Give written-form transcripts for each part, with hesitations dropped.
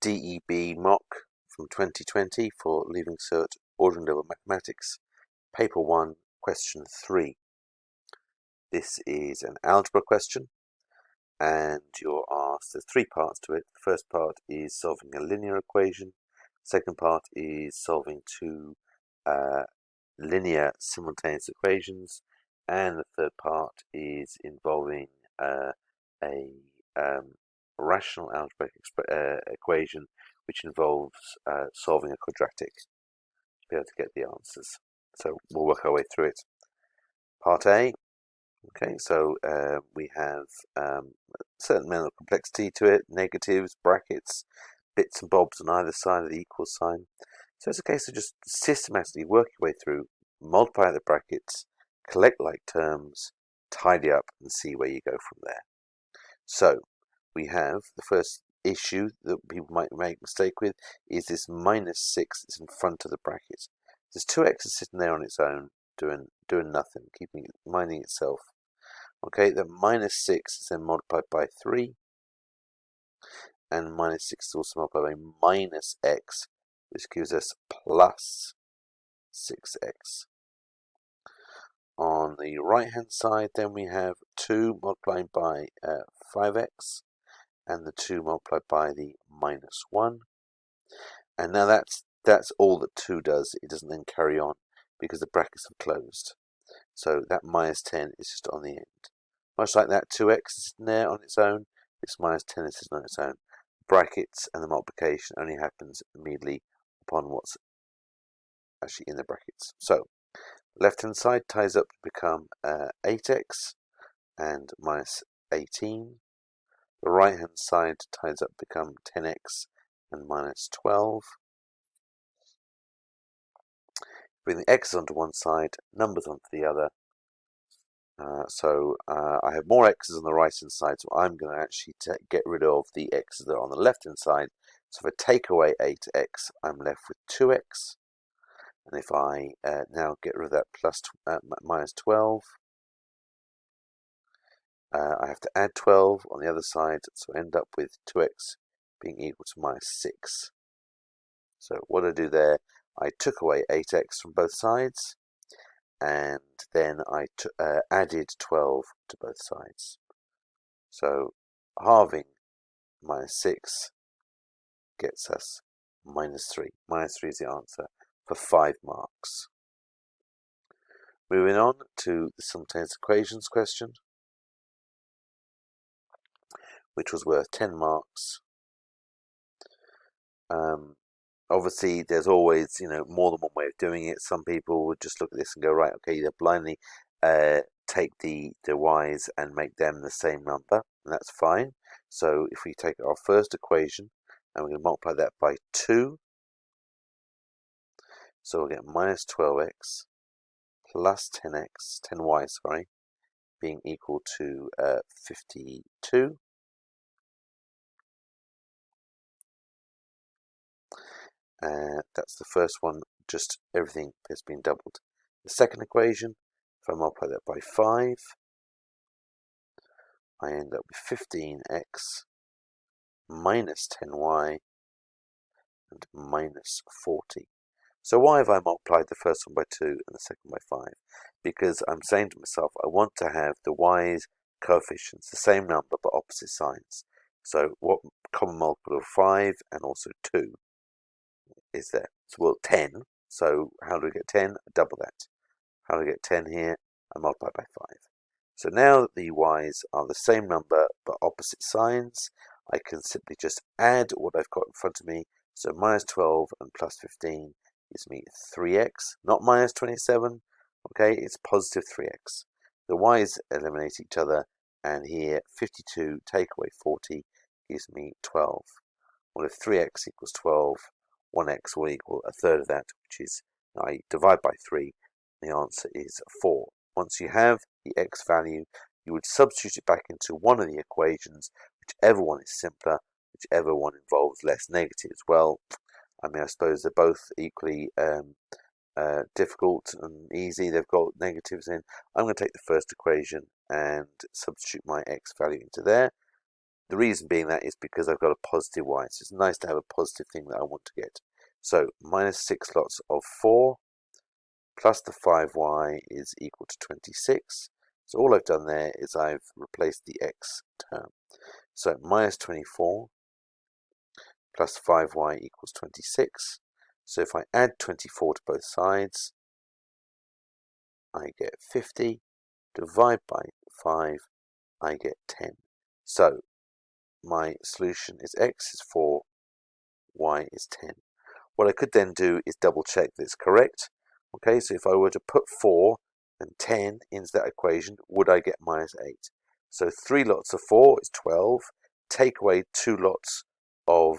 DEBmock from 2020 for Leaving Cert Ordinary Level Mathematics, Paper 1, Question 3. This is an algebra question, and you're asked, there's three parts to it. The first part is solving a linear equation. Second part is solving two linear simultaneous equations. And the third part is involving a rational algebraic equation which involves solving a quadratic to be able to get the answers. So we'll work our way through it. Part A. Okay, so we have a certain amount of complexity to it, negatives, brackets, bits and bobs on either side of the equal sign. So it's a case of just systematically working your way through, multiply the brackets, collect like terms, tidy up, and see where you go from there. So we have the first issue that people might make a mistake with is this minus 6 that's in front of the bracket. There's 2x sitting there on its own, doing nothing, minding itself. Okay, the minus 6 is then multiplied by 3, and minus 6 is also multiplied by minus x, which gives us plus 6x. On the right hand side then we have 2 multiplied by 5x, and the 2 multiplied by the minus 1. And now that's all that 2 does. It doesn't then carry on because the brackets are closed. So that minus 10 is just on the end. Much like that 2x is sitting there on its own, this minus 10 is sitting on its own. Brackets and the multiplication only happens immediately upon what's actually in the brackets. So left hand side ties up to become 8x and minus 18. The right hand side ties up to become 10x and minus 12. Bring the x's onto one side, numbers onto the other. So I have more x's on the right hand side, so I'm going to actually get rid of the x's that are on the left hand side. So if I take away 8x, I'm left with 2x. And if I now get rid of that minus 12, I have to add 12 on the other side, so I end up with 2x being equal to minus 6. So what I do there, I took away 8x from both sides, and then I added 12 to both sides. So halving minus 6 gets us minus 3. Minus 3 is the answer for 5 marks. Moving on to the simultaneous equations question, which was worth 10 marks. Obviously, there's always, more than one way of doing it. Some people would just look at this and go, right, okay, either blindly take the y's and make them the same number, and that's fine. So if we take our first equation and we're going to multiply that by 2, so we'll get minus 12x plus 10y, being equal to 52. That's the first one, just everything has been doubled. The second equation, if I multiply that by 5, I end up with 15x minus 10y and minus 40. So why have I multiplied the first one by 2 and the second by 5? Because I'm saying to myself, I want to have the y's coefficients the same number but opposite signs. So what common multiple of 5 and also 2 is there? So well, 10. So how do we get 10? Double that. How do we get 10 here? I multiply by 5. So now that the y's are the same number but opposite signs, I can simply just add what I've got in front of me. So minus 12 and plus 15 gives me 3x, not minus 27. Okay, it's positive 3x. The y's eliminate each other, and here 52 take away 40 gives me 12. Well, if 3x equals 12, 1x will equal a third of that, which is, I divide by 3, the answer is 4. Once you have the x value, you would substitute it back into one of the equations, whichever one is simpler, whichever one involves less negatives. Well, I suppose they're both equally difficult and easy. They've got negatives in. I'm going to take the first equation and substitute my x value into there. The reason being that is because I've got a positive y, so it's nice to have a positive thing that I want to get. So minus 6 lots of 4 plus the 5y is equal to 26. So all I've done there is I've replaced the x term. So minus 24 plus 5y equals 26. So if I add 24 to both sides, I get 50. Divide by 5, I get 10. So my solution is x is 4, y is 10. What I could then do is double check that it's correct. Okay, so if I were to put 4 and 10 into that equation, would I get minus 8? So 3 lots of 4 is 12. Take away 2 lots of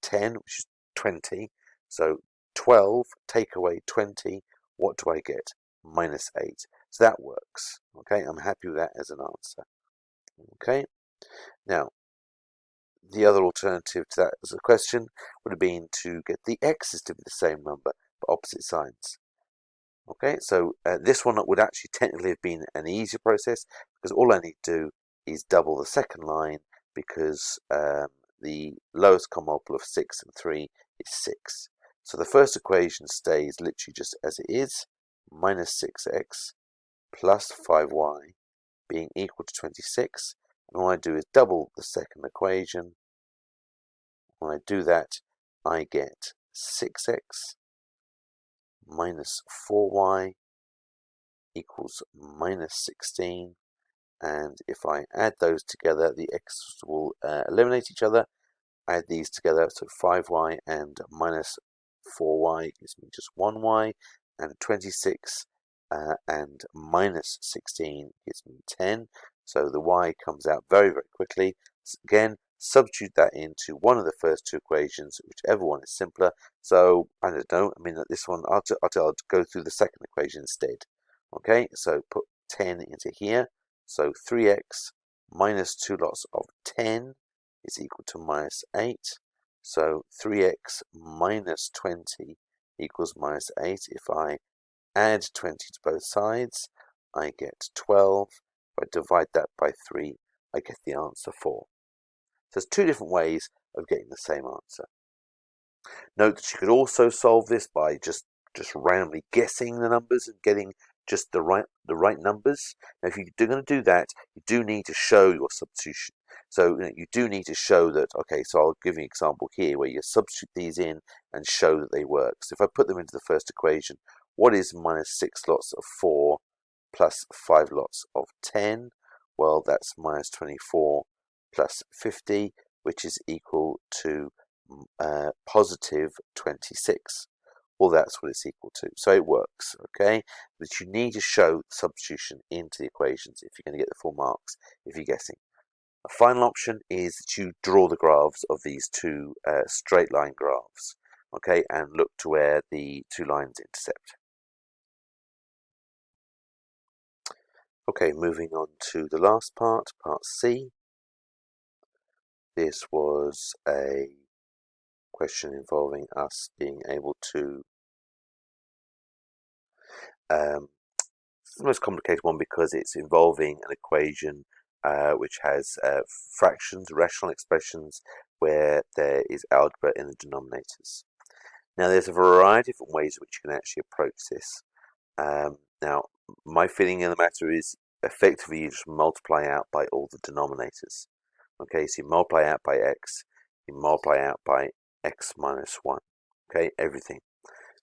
10, which is 20. So 12, take away 20, what do I get? Minus 8. So that works. Okay, I'm happy with that as an answer. Okay, now the other alternative to that as a question would have been to get the x's to be the same number but opposite signs. Okay, so this one would actually technically have been an easier process because all I need to do is double the second line because the lowest common multiple of 6 and 3 is 6. So the first equation stays literally just as it is, minus 6x plus 5y being equal to 26. And all I do is double the second equation. When I do that, I get 6x minus 4y equals minus 16. And if I add those together, the x's will eliminate each other. Add these together, so 5y and minus 4y gives me just 1y, and 26 and minus 16 gives me 10. So the y comes out very, very quickly. So again, substitute that into one of the first two equations, whichever one is simpler. So I don't know, I mean this one, I'll go through the second equation instead. Okay, so put 10 into here. So 3x minus 2 lots of 10 is equal to minus 8. So 3x minus 20 equals minus 8. If I add 20 to both sides, I get 12. If I divide that by 3, I get the answer 4. So there's two different ways of getting the same answer. Note that you could also solve this by just randomly guessing the numbers and getting just the right numbers. Now, if you're going to do that, you do need to show your substitution. So you do need to show that, okay, so I'll give you an example here where you substitute these in and show that they work. So if I put them into the first equation, what is minus 6 lots of 4 plus 5 lots of 10? Well, that's minus 24 plus 50, which is equal to positive 26. Well, that's what it's equal to. So it works, okay? But you need to show substitution into the equations if you're going to get the full marks, if you're guessing. A final option is to draw the graphs of these two straight line graphs, okay, and look to where the two lines intersect. Okay, moving on to the last part, part C. This was a question involving us being able to it's the most complicated one because it's involving an equation which has fractions, rational expressions, where there is algebra in the denominators. Now, there's a variety of different ways in which you can actually approach this. Now, my feeling in the matter is effectively you just multiply out by all the denominators. Okay, so you multiply out by x, you multiply out by x minus 1. Okay, everything.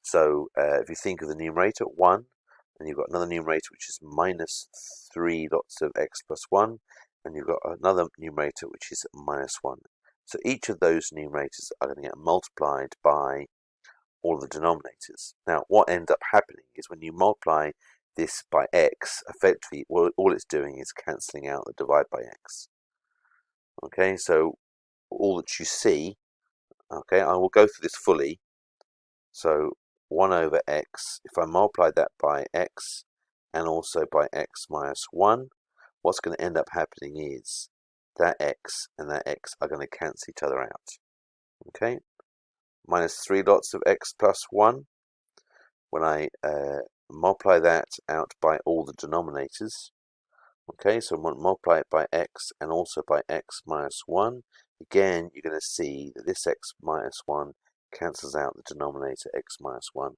So if you think of the numerator 1, and you've got another numerator which is minus 3 lots of x plus 1, and you've got another numerator which is minus 1. So each of those numerators are going to get multiplied by all the denominators. Now, what ends up happening is when you multiply this by x, effectively all it's doing is cancelling out the divide by x. Okay, so all that you see, okay, I will go through this fully. So 1 over x, if I multiply that by x and also by x minus 1, what's going to end up happening is that x and that x are going to cancel each other out. Okay, minus 3 lots of x plus 1, when I multiply that out by all the denominators, Okay, so multiply it by x and also by x minus 1. Again, you're going to see that this x minus 1 cancels out the denominator x minus 1.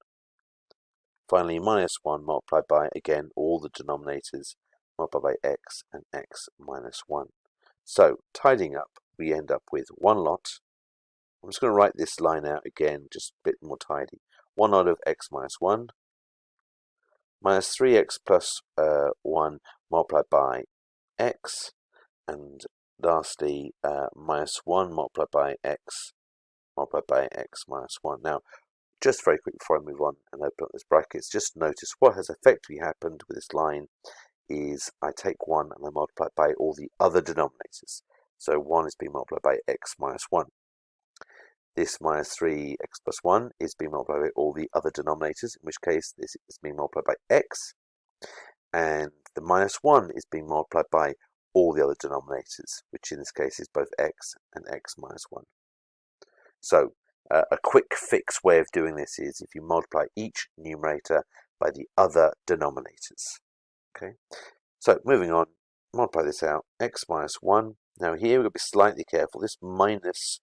Finally, minus 1 multiplied by, again, all the denominators multiplied by x and x minus 1. So, tidying up, we end up with one lot. I'm just going to write this line out again, just a bit more tidy. One lot of x minus 1 minus 3x plus 1 multiplied by x, and lastly minus 1 multiplied by x minus 1. Now, just very quick before I move on and open up this brackets, just notice what has effectively happened with this line is I take 1 and I multiply it by all the other denominators. So 1 is being multiplied by x minus 1. This minus 3x plus 1 is being multiplied by all the other denominators, in which case this is being multiplied by x. And the minus 1 is being multiplied by all the other denominators, which in this case is both x and x minus 1. So a quick fix way of doing this is if you multiply each numerator by the other denominators. Okay, so moving on, multiply this out, x minus 1. Now here we're going to be slightly careful. This minus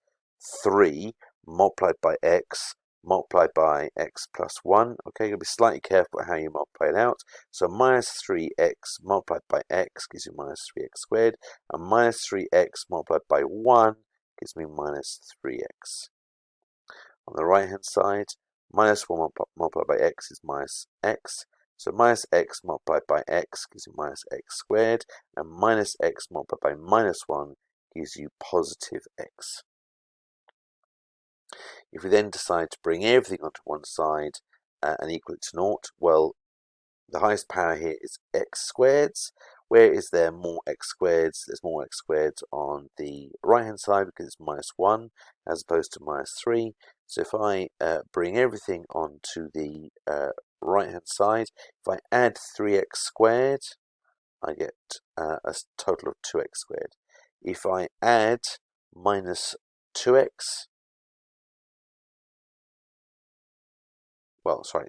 3 multiplied by x multiplied by x plus 1. Okay, you'll be slightly careful how you multiply it out. So minus 3x multiplied by x gives you minus 3x squared, and minus 3x multiplied by 1 gives me minus 3x. On the right hand side, minus 1 multiplied by x is minus x. So minus x multiplied by x gives you minus x squared, and minus x multiplied by minus 1 gives you positive x. If we then decide to bring everything onto one side and equal it to 0, well, the highest power here is x squareds. Where is there more x squareds? There's more x squareds on the right hand side because it's minus 1 as opposed to minus 3. So if I bring everything onto the right hand side, if I add 3x squared, I get a total of 2x squared. If I add minus 2x, well, sorry,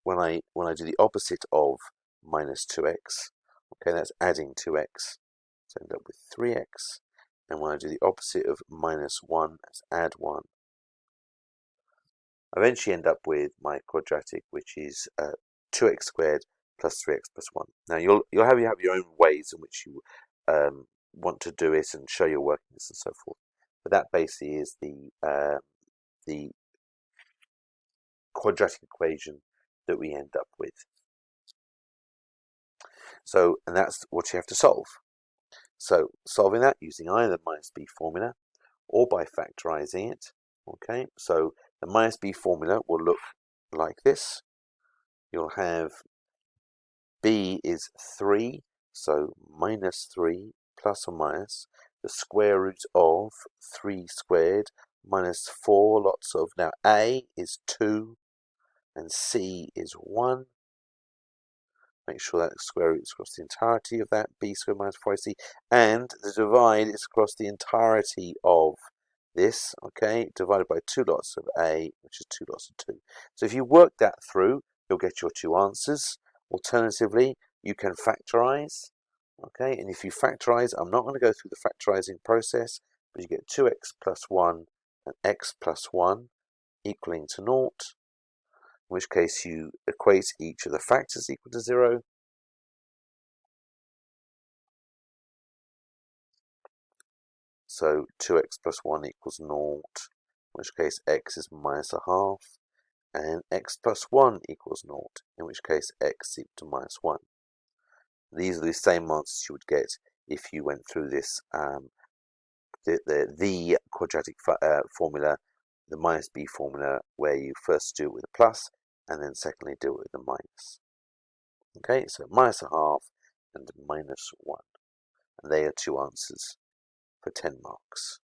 when I do the opposite of minus 2x, okay, that's adding 2x, so I end up with 3x, and when I do the opposite of minus 1, that's add 1. I eventually end up with my quadratic, which is 2x squared plus 3x plus 1. Now you'll have your own ways in which you want to do it and show your workings and so forth. But that basically is the quadratic equation that we end up with. So, and that's what you have to solve. So, solving that using either the minus b formula or by factorizing it. Okay, so the minus b formula will look like this. You'll have b is 3, so minus 3 plus or minus the square root of 3 squared minus 4 lots of, now a is 2 and c is 1. Make sure that the square root is across the entirety of that, b squared minus 4ac, and the divide is across the entirety of this, okay, divided by 2 lots of a, which is 2 lots of 2. So if you work that through, you'll get your 2 answers. Alternatively, you can factorize, okay, and if you factorize, I'm not going to go through the factorizing process, but you get 2x plus 1 and x plus 1 equaling to 0. In which case you equate each of the factors equal to 0. So 2x plus 1 equals 0, in which case x is minus a half, and x plus 1 equals 0, in which case x is equal to minus 1. These are the same answers you would get if you went through this, the quadratic formula, the minus b formula, where you first do it with a plus, and then secondly do it with a minus. Okay, so minus a half and minus 1. And they are 2 answers for 10 marks.